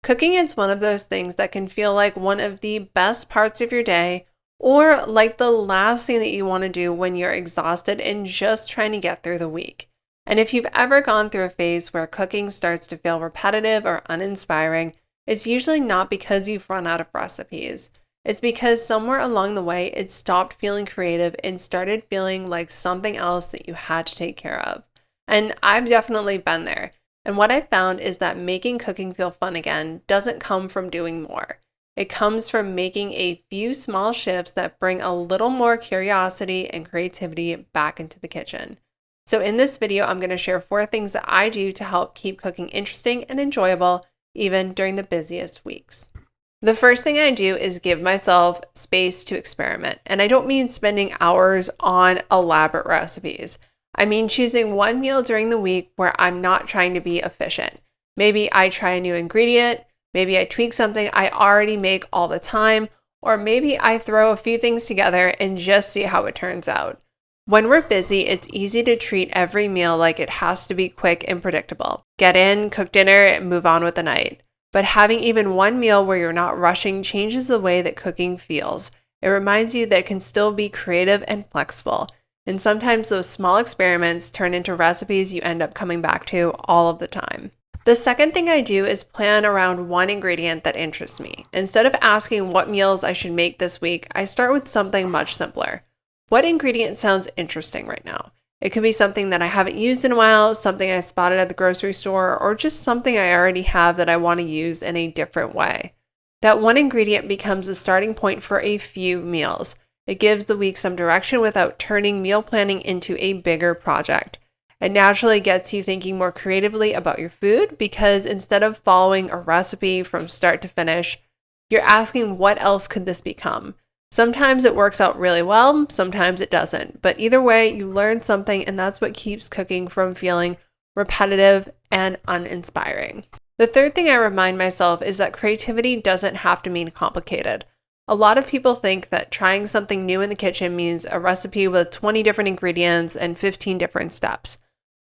Cooking is one of those things that can feel like one of the best parts of your day, or like the last thing that you want to do when you're exhausted and just trying to get through the week. And if you've ever gone through a phase where cooking starts to feel repetitive or uninspiring, it's usually not because you've run out of recipes. It's because somewhere along the way it stopped feeling creative and started feeling like something else that you had to take care of. And I've definitely been there. And what I found is that making cooking feel fun again doesn't come from doing more. It comes from making a few small shifts that bring a little more curiosity and creativity back into the kitchen. So in this video, I'm going to share 4 things that I do to help keep cooking interesting and enjoyable, even during the busiest weeks. The first thing I do is give myself space to experiment. And I don't mean spending hours on elaborate recipes. I mean choosing one meal during the week where I'm not trying to be efficient. Maybe I try a new ingredient, maybe I tweak something I already make all the time, or maybe I throw a few things together and just see how it turns out. When we're busy, it's easy to treat every meal like it has to be quick and predictable. Get in, cook dinner, and move on with the night. But having even one meal where you're not rushing changes the way that cooking feels. It reminds you that it can still be creative and flexible. And sometimes those small experiments turn into recipes you end up coming back to all of the time. The second thing I do is plan around one ingredient that interests me. Instead of asking what meals I should make this week, I start with something much simpler. What ingredient sounds interesting right now? It could be something that I haven't used in a while, something I spotted at the grocery store, or just something I already have that I want to use in a different way. That one ingredient becomes the starting point for a few meals. It gives the week some direction without turning meal planning into a bigger project. It naturally gets you thinking more creatively about your food because instead of following a recipe from start to finish, you're asking what else could this become? Sometimes it works out really well, sometimes it doesn't. But either way, you learn something, and that's what keeps cooking from feeling repetitive and uninspiring. The third thing I remind myself is that creativity doesn't have to mean complicated. A lot of people think that trying something new in the kitchen means a recipe with 20 different ingredients and 15 different steps.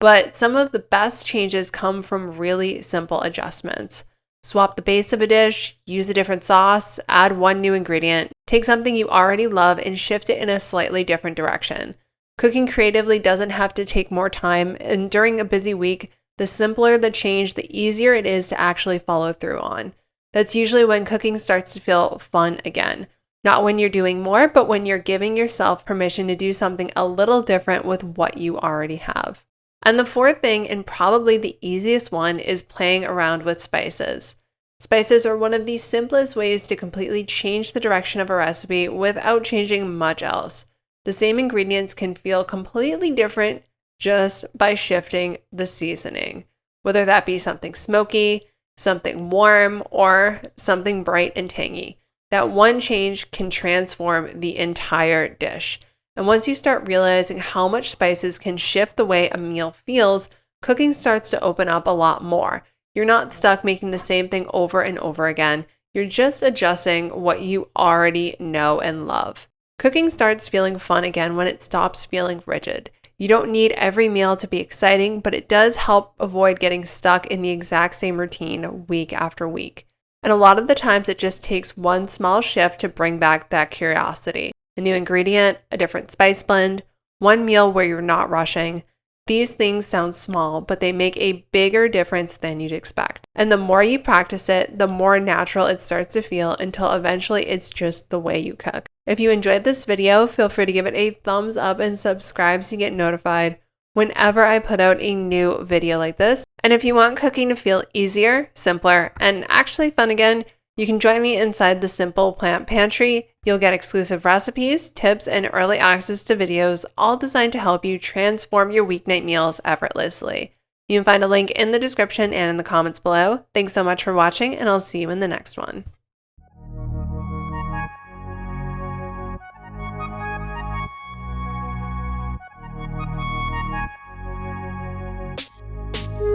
But some of the best changes come from really simple adjustments. Swap the base of a dish, use a different sauce, add one new ingredient, take something you already love and shift it in a slightly different direction. Cooking creatively doesn't have to take more time, and during a busy week, the simpler the change, the easier it is to actually follow through on. That's usually when cooking starts to feel fun again. Not when you're doing more, but when you're giving yourself permission to do something a little different with what you already have. And the fourth thing, and probably the easiest one, is playing around with spices. Spices are one of the simplest ways to completely change the direction of a recipe without changing much else. The same ingredients can feel completely different just by shifting the seasoning, whether that be something smoky, something warm, or something bright and tangy. That one change can transform the entire dish. And once you start realizing how much spices can shift the way a meal feels, cooking starts to open up a lot more. You're not stuck making the same thing over and over again. You're just adjusting what you already know and love. Cooking starts feeling fun again when it stops feeling rigid. You don't need every meal to be exciting, but it does help avoid getting stuck in the exact same routine week after week. And a lot of the times it just takes one small shift to bring back that curiosity. A new ingredient, a different spice blend, one meal where you're not rushing. These things sound small, but they make a bigger difference than you'd expect. And the more you practice it, the more natural it starts to feel until eventually it's just the way you cook. If you enjoyed this video, feel free to give it a thumbs up and subscribe so you get notified whenever I put out a new video like this. And if you want cooking to feel easier, simpler, and actually fun again, you can join me inside the Simple Plant Pantry. You'll get exclusive recipes, tips, and early access to videos, all designed to help you transform your weeknight meals effortlessly. You can find a link in the description and in the comments below. Thanks so much for watching, and I'll see you in the next one.